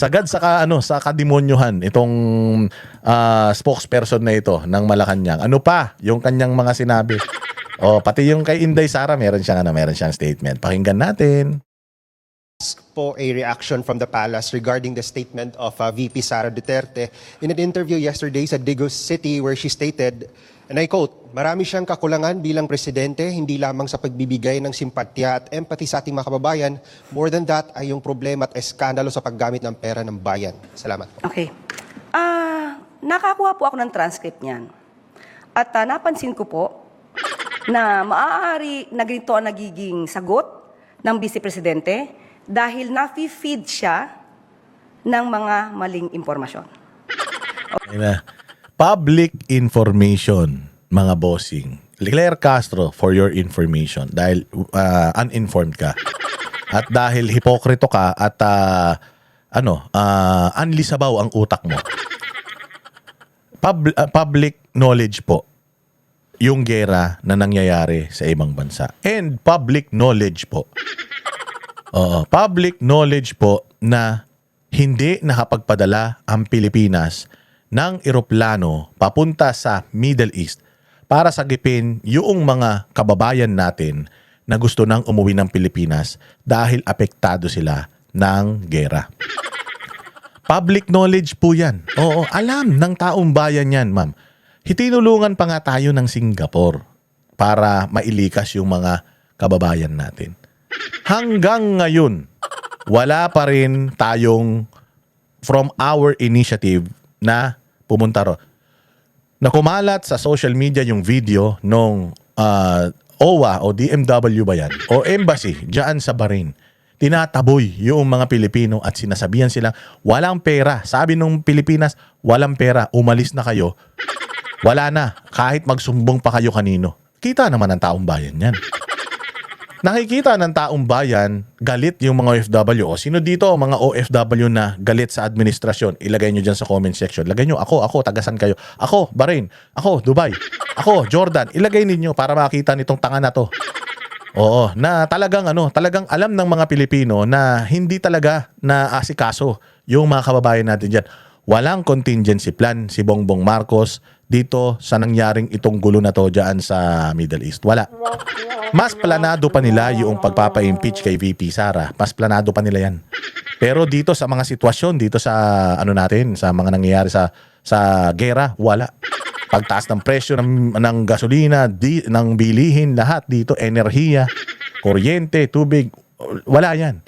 Sagad sa sa kademonyohan itong spokesperson na ito ng Malacanang. Ano pa yung kanyang mga sinabi? Pati yung kay Inday Sara, meron siyang statement. Pakinggan natin. Po a reaction from the palace regarding the statement of VP Sara Duterte in an interview yesterday sa Digos City where she stated, and I quote, "Marami siyang kakulangan bilang presidente, hindi lamang sa pagbibigay ng simpatya at empathy sa ating mga kababayan. More than that ay yung problema at eskandalo sa paggamit ng pera ng bayan." Salamat po. Okay. Nakakuha po ako ng transcript niyan. At napansin ko po na maaari na ganito ang nagiging sagot ng Vice Presidente dahil na-feed siya ng mga maling impormasyon. Public information, mga bossing. Claire Castro, for your information, dahil uninformed ka. At dahil hipokrito ka at anlisabaw ang utak mo. Public knowledge po yung gera na nangyayari sa ibang bansa. And public knowledge po. Public knowledge po na hindi nakapagpadala ang Pilipinas ng eroplano papunta sa Middle East para sagipin yung mga kababayan natin na gusto nang umuwi ng Pilipinas dahil apektado sila ng gera. Public knowledge po yan. Oo, alam ng taong bayan yan, ma'am. Hitinulungan pa nga tayo ng Singapore para mailikas yung mga kababayan natin. Hanggang ngayon, wala pa rin tayong from our initiative na pumunta ro. Na kumalat sa social media yung video nung OWA o DMW ba yan? O embassy dyan sa Bahrain. Tinataboy yung mga Pilipino at sinasabihan silang walang pera. Sabi nung Pilipinas, walang pera, umalis na kayo. Wala na, kahit magsumbong pa kayo kanino. Kita naman ng taong bayan yan. Nakikita ng taong bayan, galit yung mga OFW. O sino dito, mga OFW na galit sa administrasyon? Ilagay nyo dyan sa comment section. Lagay nyo, ako, tagasan kayo. Ako, Bahrain. Ako, Dubai. Ako, Jordan. Ilagay ninyo para makita nitong tanga na to. Oo, na talagang alam ng mga Pilipino na hindi talaga naasikaso yung mga kababayan natin dyan. Walang contingency plan si Bongbong Marcos dito sa nangyaring itong gulo na to dyan sa Middle East. Wala. Mas planado pa nila yung pagpapa-impeach kay VP Sara. Mas planado pa nila yan. Pero dito sa mga sitwasyon, dito sa sa mga nangyayari sa gera, wala. Pagtaas ng presyo ng gasolina, ng bilihin, lahat dito, enerhiya, kuryente, tubig, wala yan.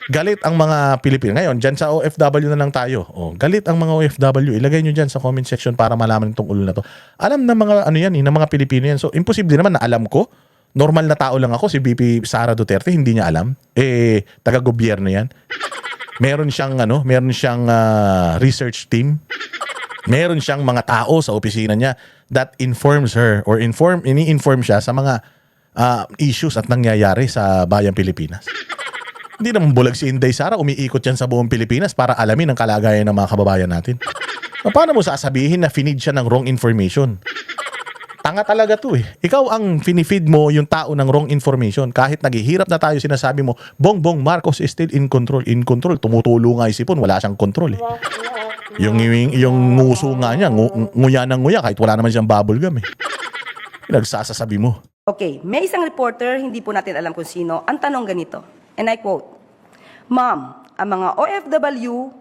Galit ang mga Pilipino. Ngayon, dyan sa OFW na lang tayo. Galit ang mga OFW. Ilagay nyo dyan sa comment section para malaman itong ulo na to. Alam ng mga ng mga Pilipino yan. So, imposible naman na alam ko. Normal na tao lang ako, si VP Sara Duterte, hindi niya alam. Taga-gobyerno yan. Meron siyang research team. Meron siyang mga tao sa opisina niya that informs her or ini-inform siya sa mga issues at nangyayari sa bayang Pilipinas. Hindi naman bulag si Inday Sara, umiikot yan sa buong Pilipinas para alamin ang kalagayan ng mga kababayan natin. Paano mo sasabihin na finid siya ng wrong information? Tanga talaga to eh. Ikaw ang finifeed mo yung tao ng wrong information. Kahit naghihirap na tayo, sinasabi mo, Bongbong Marcos is still in control. In control, tumutulo nga isipon, wala siyang control eh. Yung nguso nga niya, nguya ng nguya, kahit wala naman siyang bubble gum eh. Nagsasasabi mo. Okay, may isang reporter, hindi po natin alam kung sino, ang tanong ganito, and I quote, "Ma'am, ang mga OFW,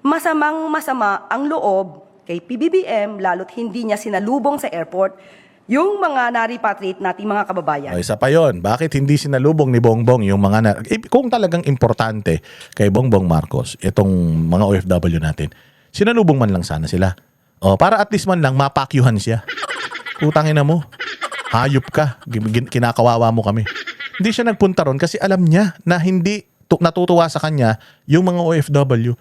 masamang-masama ang loob kay PBBM lalo't hindi niya sinalubong sa airport yung mga na-repatriate nating mga kababayan." Isa pa yun, bakit hindi sinalubong ni Bongbong yung mga kung talagang importante kay Bongbong Marcos, itong mga OFW natin, sinalubong man lang sana sila. Para at least man lang mapakyuhan siya. Utangin na mo. Hayop ka. Kinakawawa mo kami. Hindi siya nagpunta ron kasi alam niya na hindi natutuwa sa kanya yung mga OFW.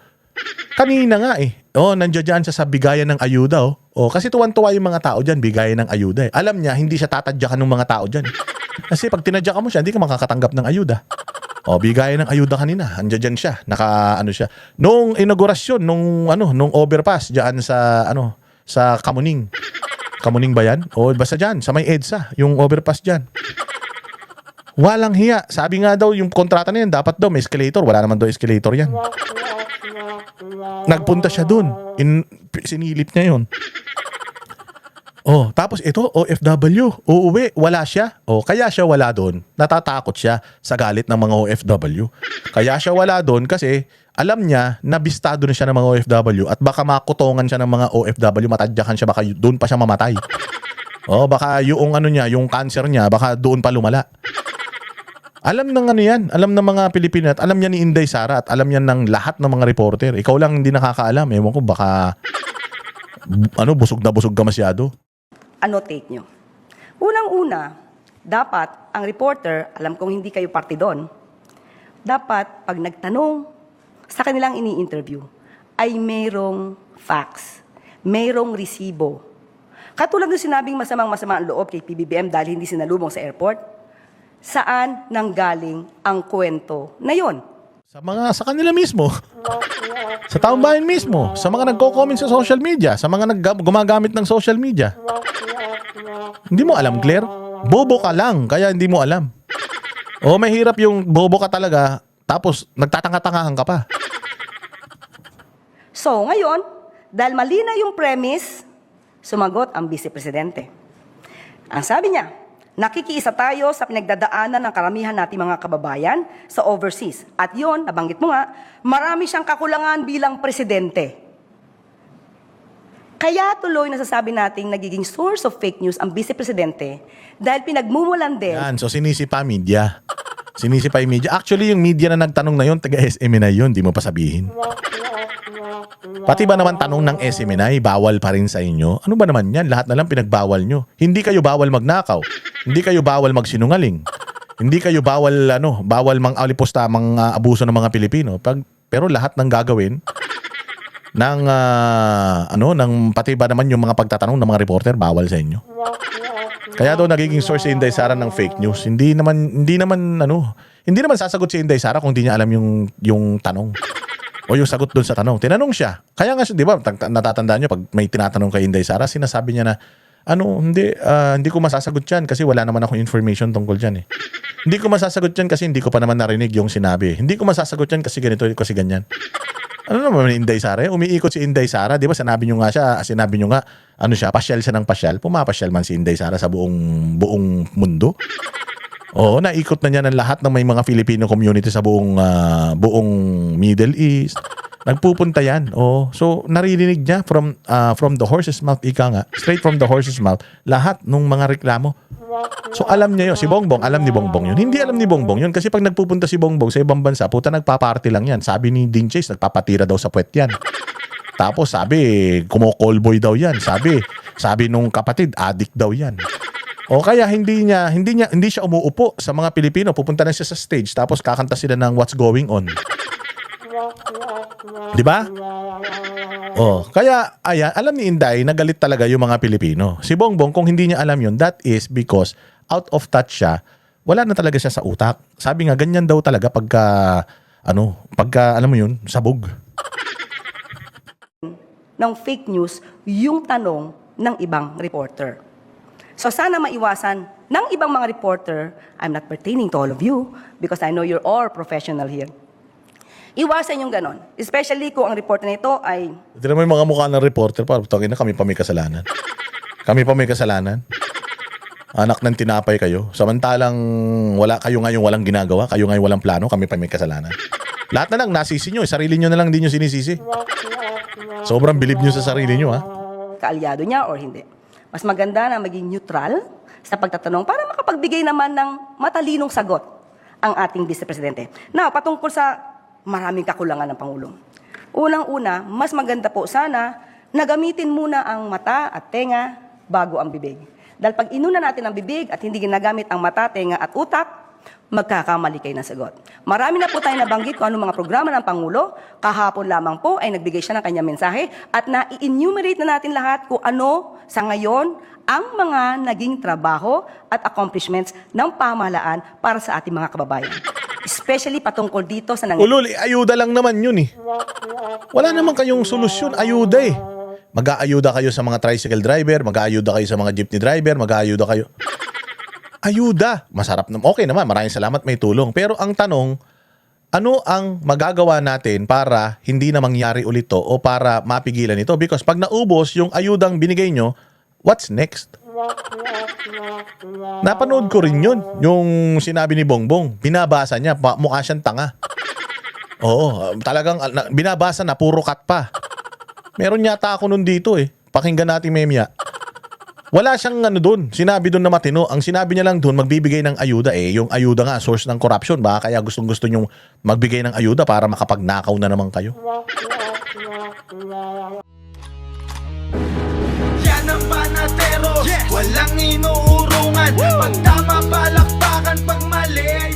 Kanina nga eh. Nandiyan siya sa bigayan ng ayuda. Kasi tuwan-tuwa yung mga tao dyan, bigayan ng ayuda eh. Alam niya, hindi siya tatadyakan ng mga tao dyan. Kasi pag tinadyakan mo siya, hindi ka makakatanggap ng ayuda. Bigayan ng ayuda kanina. Andiyan siya. Siya. Nung inaugurasyon, nung overpass dyan sa Kamuning. Kamuning ba yan? Basta dyan, sa may EDSA, yung overpass dyan. Walang hiya. Sabi nga daw yung kontrata na yan, dapat daw may escalator. Wala naman daw escalator yan. Nagpunta siya dun. Sinilip niya yun. Oh, tapos ito, OFW, uuwi, wala siya. Oh, kaya siya wala doon. Natatakot siya sa galit ng mga OFW. Kaya siya wala doon kasi alam niya na bistado na siya ng mga OFW at baka makutongan siya ng mga OFW, matadyakan siya, baka doon pa siya mamatay. Oh, baka yung ano niya, yung cancer niya, baka doon pa lumala. Alam ng ano yan, alam ng mga Pilipino at alam niya ni Inday Sara at alam niya ng lahat ng mga reporter. Ikaw lang hindi nakakaalam. Ewan ko, baka busog na busog ka masyado. Ano take nyo? Unang-una, dapat ang reporter, alam kong hindi kayo parte doon, dapat pag nagtanong sa kanilang ini-interview, ay mayroong facts, mayroong resibo. Katulad ng sinabing masamang-masama ang loob kay PBBM dahil hindi sinalubong sa airport, saan nanggaling ang kwento na yon? Sa kanila mismo. Sa taong bayan mismo. Sa mga nagko-comment sa social media. Sa mga gumagamit ng social media. Hindi mo alam, Claire? Bobo ka lang, kaya hindi mo alam. O mahirap yung bobo ka talaga, tapos nagtatanga-tangahan ka pa. So, ngayon, dahil mali na yung premise, sumagot ang Vice Presidente. Ang sabi niya, nakikiisa tayo sa pinagdadaanan ng karamihan nating mga kababayan sa overseas. At yon, nabanggit mo nga, marami siyang kakulangan bilang presidente. Kaya tuloy nasasabi nating nagiging source of fake news ang Vice Presidente dahil pinagmumulan din. Yan, so sinisi pa media. Sinisi pa yung media. Actually, yung media na nagtanong na yun, taga-SMNI yun, di mo pa sabihin. Pati ba naman tanong ng SMNI, bawal pa rin sa inyo? Ano ba naman yan? Lahat na lang pinagbawal nyo. Hindi kayo bawal magnakaw. Hindi kayo bawal magsinungaling. Hindi kayo bawal, bawal mang-alipusta, mang-abuso ng mga Pilipino. Pero lahat ng gagawin, ng pati ba naman yung mga pagtatanong ng mga reporter, bawal sa inyo. Kaya daw nagiging source si Inday Sara ng fake news. Hindi naman sasagot si Inday Sara kung hindi niya alam yung tanong. O yung sagot doon sa tanong. Tinanong siya. Kaya nga, di ba, natatandaan nyo, pag may tinatanong kay Inday Sara, sinasabi niya na, hindi ko masasagot yan kasi wala naman akong information tungkol dyan eh. Hindi ko masasagot yan kasi hindi ko pa naman narinig yung sinabi. Hindi ko masasagot yan kasi ganito, kasi ganyan. Ano naman Inday Sara? Umiikot si Inday Sara, di ba? Sinabi nyo nga, pasyal siya ng pasyal. Pumapasyal man si Inday Sara sa buong mundo. Oo, naikot na niya ng lahat ng may mga Filipino community sa buong Middle East. Nagpupunta yan. Oh, so naririnig niya from the horse's mouth, ika nga, straight from the horse's mouth, lahat ng mga reklamo. So alam niya yun. Si Bongbong, alam ni Bongbong yun. Hindi alam ni Bongbong yun kasi pag nagpupunta si Bongbong sa ibang bansa, puta nagpa-party lang yan. Sabi ni Dean Chase, nagpapatira daw sa puwet yan. Tapos sabi, kumo-callboy daw yan. Sabi nung kapatid, addict daw yan. O kaya hindi siya umuupo sa mga Pilipino. Pupunta na siya sa stage tapos kakanta sila ng What's Going On. 'Di ba? Oh, kaya ayan, alam ni Inday na galit talaga yung mga Pilipino. Si Bongbong kung hindi niya alam yun, that is because out of touch siya. Wala na talaga siya sa utak. Sabi nga ganyan daw talaga pagka alam mo yun, sabog. Ng fake news yung tanong ng ibang reporter. So sana maiwasan ng ibang mga reporter, I'm not pertaining to all of you because I know you're all professional here. Iwasan yung ganon. Especially kung ang reporter na ito ay... Ito naman yung mga mukha ng reporter, parang tawagin na kami pa may kasalanan. Kami pa may kasalanan. Anak ng tinapay kayo. Samantalang kayo ngayon walang ginagawa, kayo ngayon walang plano, kami pa may kasalanan. Lahat na lang nasisi nyo, sarili nyo na lang din nyo sinisisi. Sobrang bilib nyo sa sarili nyo, ha? Kaalyado niya or hindi. Mas maganda na maging neutral sa pagtatanong para makapagbigay naman ng matalinong sagot ang ating Vice Presidente. Now, patungkol sa maraming kakulangan ng Pangulo. Unang-una, mas maganda po sana na gamitin muna ang mata at tenga bago ang bibig. Dahil pag inuna natin ang bibig at hindi ginagamit ang mata, tenga at utak, magkakamali kayo ng sagot. Marami na po tayo nabanggit kung anong mga programa ng Pangulo. Kahapon lamang po ay nagbigay siya ng kanyang mensahe at na-enumerate na natin lahat kung ano sa ngayon ang mga naging trabaho at accomplishments ng pamahalaan para sa ating mga kababayan. Especially patungkol dito sa Ulul, ayuda lang naman yun eh. Wala naman kayong solusyon, ayuda eh. Mag-aayuda kayo sa mga tricycle driver, mag-aayuda kayo sa mga jeepney driver, mag-aayuda kayo. ayuda. Masarap naman. Okay naman, maraming salamat, may tulong. Pero ang tanong, ano ang magagawa natin para hindi na mangyari ulit to o para mapigilan ito? Because pag naubos yung ayudang binigay nyo, what's next? Napanood ko rin yun, yung sinabi ni Bongbong. Binabasa niya, mukha siyang tanga. Oo, talagang binabasa na, puro cut pa. Meron yata ako nun dito eh. Pakinggan natin memya. Wala siyang doon. Sinabi doon na matino. Ang sinabi niya lang doon, magbibigay ng ayuda eh. Yung ayuda nga, source ng corruption. Baka kaya gustong-gusto nyong magbigay ng ayuda para makapagnakaw na naman kayo. Yan ang panatero, walang inuurungan. Pag tama palakpakan, pag mali ay